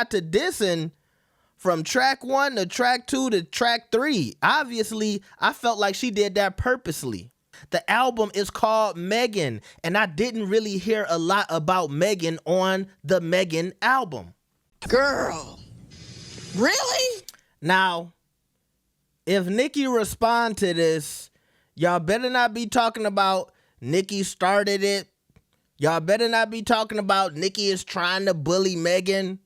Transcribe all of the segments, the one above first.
got to dissing from track 1 to track 2 to track 3. Obviously, I felt like she did that purposely. The album is called Megan, and I didn't really hear a lot about Megan on the Megan album. Girl, really? Now, if Nicki respond to this, y'all better not be talking about Nicki started it. Y'all better not be talking about Nicki is trying to bully Megan.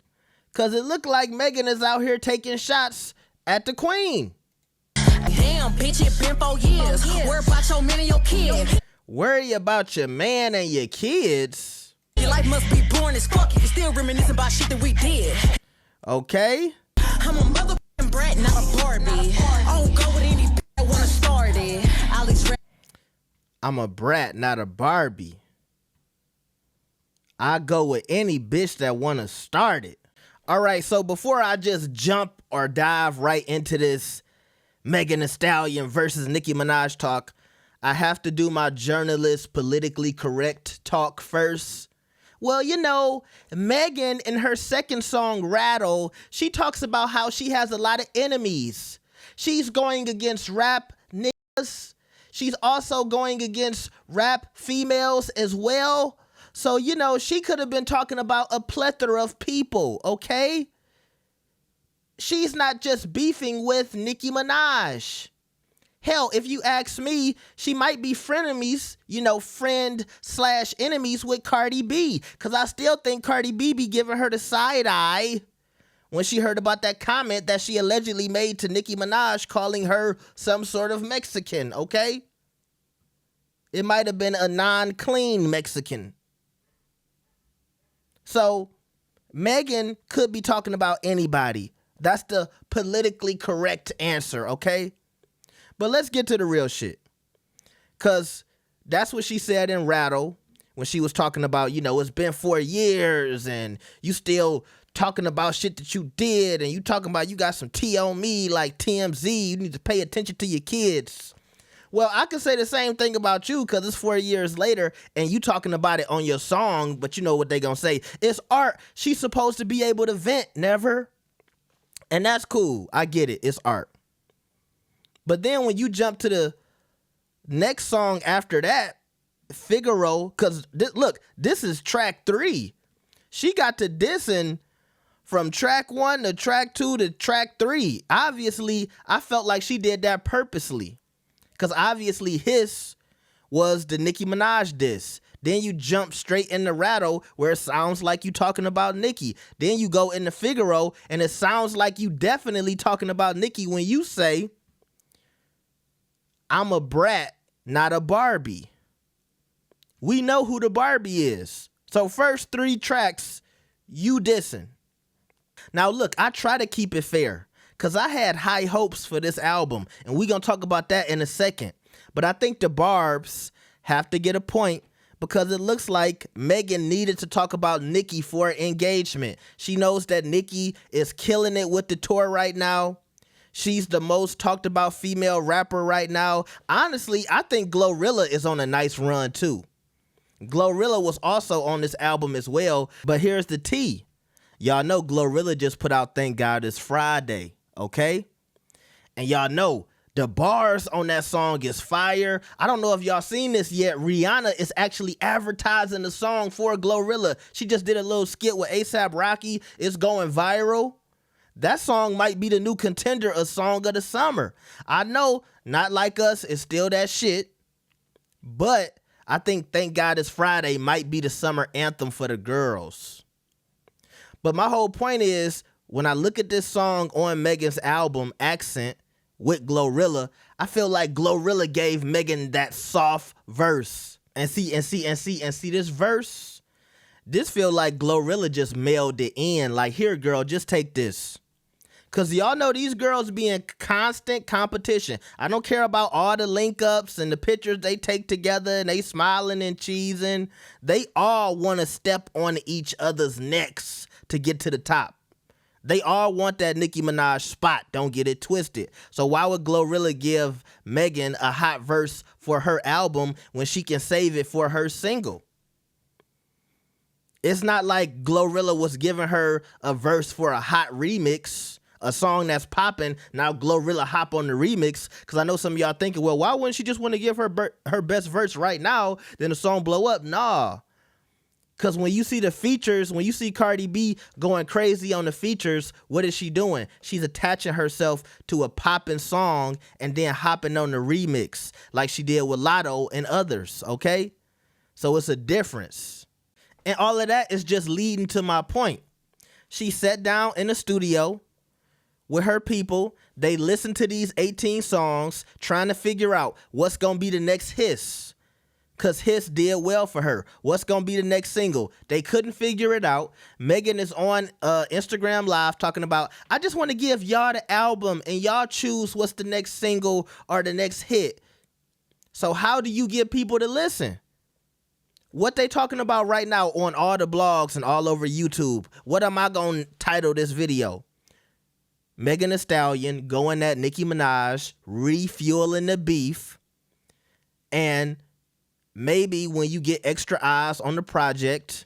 Because it looked like Megan is out here taking shots at the queen. Damn, bitch, it been 4 years. Worry about your man and your kid. Worry about your man and your kids? Your life must be boring as fuck. You still reminiscing about shit that we did. Okay. I'm a motherfucking brat, not a Barbie. I don't go with any that wanna start it. I'm a brat, not a Barbie. I go with any bitch that wanna start it. All right, so before I just jump or dive right into this Megan Thee Stallion versus Nicki Minaj talk, I have to do my journalist politically correct talk first. Well, you know, Megan in her second song, Rattle, she talks about how she has a lot of enemies. She's going against rap niggas. She's also going against rap females as well. So, you know, she could have been talking about a plethora of people, okay? She's not just beefing with Nicki Minaj. Hell, if you ask me, she might be frenemies, you know, friend/enemies with Cardi B. Because I still think Cardi B be giving her the side eye when she heard about that comment that she allegedly made to Nicki Minaj calling her some sort of Mexican, okay? It might have been a non-clean Mexican. So, Megan could be talking about anybody. That's the politically correct answer, okay? But let's get to the real shit. Because that's what she said in Rattle when she was talking about, you know, it's been 4 years and you still talking about shit that you did and you talking about you got some tea on me like TMZ. You need to pay attention to your kids. Well, I can say the same thing about you because it's 4 years later and you talking about it on your song, but you know what they gonna say. It's art. She's supposed to be able to vent, never. And that's cool. I get it. It's art. But then when you jump to the next song after that, Figaro, because look, this is track 3. She got to dissing from track 1 to track 2 to track 3. Obviously, I felt like she did that purposely. Because obviously Hiss was the Nicki Minaj diss. Then you jump straight into Rattle where it sounds like you talking about Nicki. Then you go into Figaro and it sounds like you definitely talking about Nicki when you say, I'm a brat, not a Barbie. We know who the Barbie is. So first 3 tracks, you dissing. Now look, I try to keep it fair. Because I had high hopes for this album, and we're going to talk about that in a second. But I think the Barbs have to get a point because it looks like Megan needed to talk about Nicki for engagement. She knows that Nicki is killing it with the tour right now. She's the most talked about female rapper right now. Honestly, I think Glorilla is on a nice run too. Glorilla was also on this album as well, but here's the tea. Y'all know Glorilla just put out Thank God It's Friday. Okay? And y'all know the bars on that song is fire. I don't know if y'all seen this yet. Rihanna is actually advertising the song for Glorilla. She just did a little skit with A$AP Rocky. It's going viral. That song might be the new contender of Song of the Summer. I know, Not Like Us is still that shit. But I think Thank God It's Friday might be the summer anthem for the girls. But my whole point is, when I look at this song on Megan's album, Accent, with Glorilla, I feel like Glorilla gave Megan that soft verse. And see this verse? This feel like Glorilla just mailed it in. Like, here, girl, just take this. Because y'all know these girls be in constant competition. I don't care about all the link ups and the pictures they take together and they smiling and cheesing. They all want to step on each other's necks to get to the top. They all want that Nicki Minaj spot. Don't get it twisted. So why would Glorilla give Megan a hot verse for her album when she can save it for her single? It's not like Glorilla was giving her a verse for a hot remix, a song that's popping. Now Glorilla hop on the remix, because I know some of y'all thinking, well, why wouldn't she just want to give her best verse right now, then the song blow up? Nah. Because when you see the features, when you see Cardi B going crazy on the features, what is she doing? She's attaching herself to a popping song and then hopping on the remix like she did with Lotto and others, okay? So it's a difference. And all of that is just leading to my point. She sat down in the studio with her people. They listened to these 18 songs, trying to figure out what's going to be the next hiss. Because Hiss did well for her. What's going to be the next single? They couldn't figure it out. Megan is on Instagram Live talking about, I just want to give y'all the album and y'all choose what's the next single or the next hit. So how do you get people to listen? What they talking about right now on all the blogs and all over YouTube? What am I going to title this video? Megan Thee Stallion going at Nicki Minaj, refueling the beef, and maybe when you get extra eyes on the project,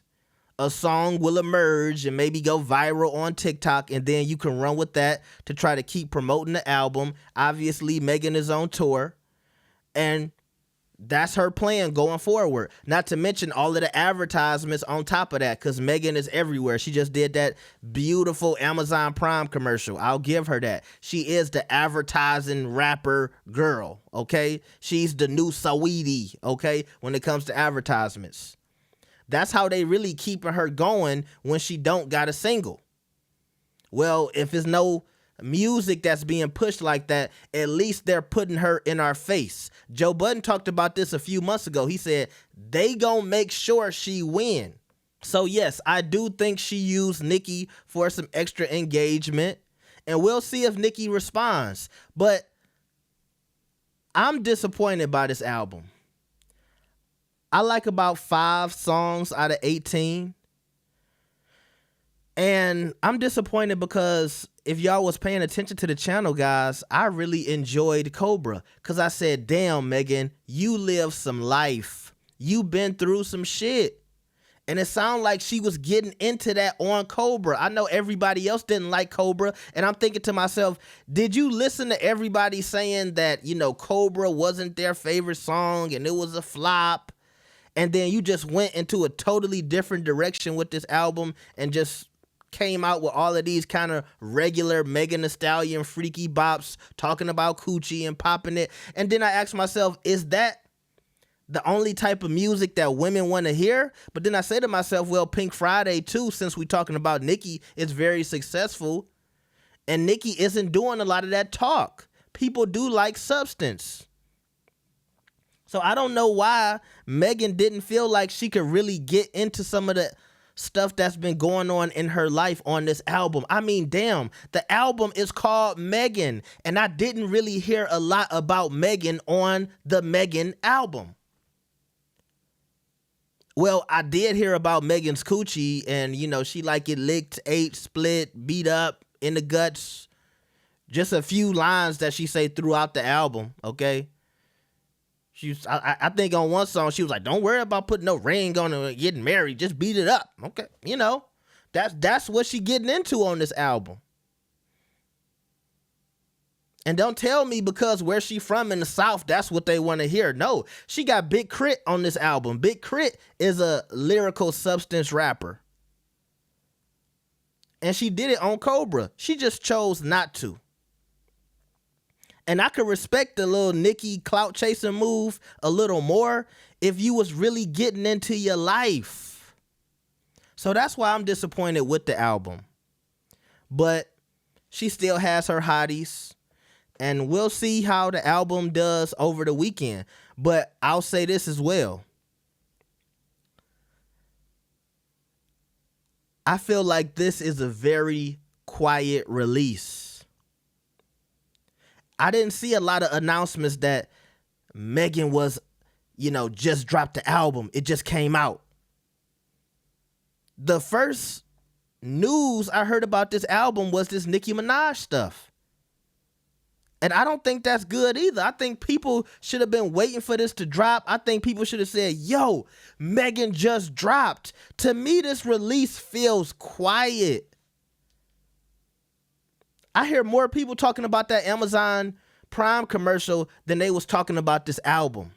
a song will emerge and maybe go viral on TikTok, and then you can run with that to try to keep promoting the album. Obviously, Megan is on tour, and that's her plan going forward. Not to mention all of the advertisements on top of that, because Megan is everywhere. She just did that beautiful Amazon Prime commercial. I'll give her that. She is the advertising rapper girl, okay? She's the new Saweetie, okay, when it comes to advertisements. That's how they really keeping her going when she don't got a single. Well, if it's no music that's being pushed like that, at least they're putting her in our face. Joe Budden talked about this a few months ago. He said they gonna make sure she win. So yes, I do think she used Nicki for some extra engagement, and we'll see if Nicki responds. But I'm disappointed by this album. I like about 5 songs out of 18. And I'm disappointed because if y'all was paying attention to the channel, guys, I really enjoyed Cobra. Because I said, damn, Megan, you live some life. You been through some shit. And it sounded like she was getting into that on Cobra. I know everybody else didn't like Cobra. And I'm thinking to myself, did you listen to everybody saying that, you know, Cobra wasn't their favorite song and it was a flop? And then you just went into a totally different direction with this album and just came out with all of these kind of regular Megan Thee Stallion freaky bops talking about coochie and popping it. And then I asked myself, is that the only type of music that women want to hear? But then I say to myself, well, Pink Friday too, since we're talking about Nicki, is very successful. And Nicki isn't doing a lot of that talk. People do like substance. So I don't know why Megan didn't feel like she could really get into some of the stuff that's been going on in her life on this album. I mean, damn, the album is called Megan, and I didn't really hear a lot about Megan on the Megan album. Well, I did hear about Megan's coochie, and, you know, she like it licked, ate, split, beat up, in the guts. Just a few lines that she say throughout the album, okay? I think on one song she was like, don't worry about putting no ring on and getting married, just beat it up. Okay, you know, that's what she getting into on this album. And don't tell me because where she from in the South, that's what they want to hear. No, she got Big Crit on this album. Big Crit is a lyrical substance rapper. And she did it on Cobra. She just chose not to. And I could respect the little Nicki clout chasing move a little more if you was really getting into your life. So that's why I'm disappointed with the album. But she still has her hotties. And we'll see how the album does over the weekend. But I'll say this as well. I feel like this is a very quiet release. I didn't see a lot of announcements that Megan was, you know, just dropped the album. It just came out. The first news I heard about this album was this Nicki Minaj stuff. And I don't think that's good either. I think people should have been waiting for this to drop. I think people should have said, yo, Megan just dropped. To me, this release feels quiet. I hear more people talking about that Amazon Prime commercial than they was talking about this album.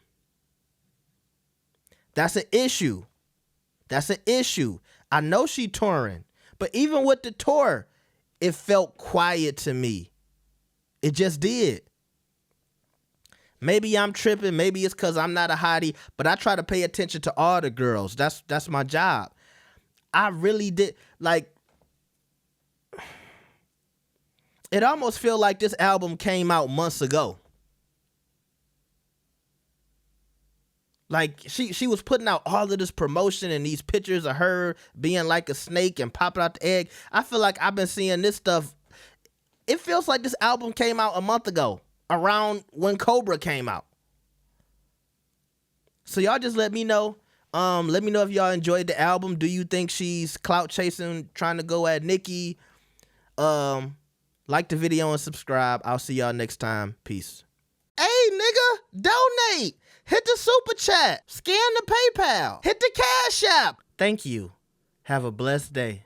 That's an issue. That's an issue. I know she touring, but even with the tour, it felt quiet to me. It just did. Maybe I'm tripping. Maybe it's because I'm not a hottie, but I try to pay attention to all the girls. That's my job. I really did. Like, it almost feel like this album came out months ago. Like, she was putting out all of this promotion and these pictures of her being like a snake and popping out the egg. I feel like I've been seeing this stuff. It feels like this album came out a month ago, around when Cobra came out. So y'all just let me know. Let me know if y'all enjoyed the album. Do you think she's clout chasing, trying to go at Nicki? Like the video and subscribe. I'll see y'all next time. Peace. Hey, nigga, donate. Hit the super chat. Scan the PayPal. Hit the Cash App. Thank you. Have a blessed day.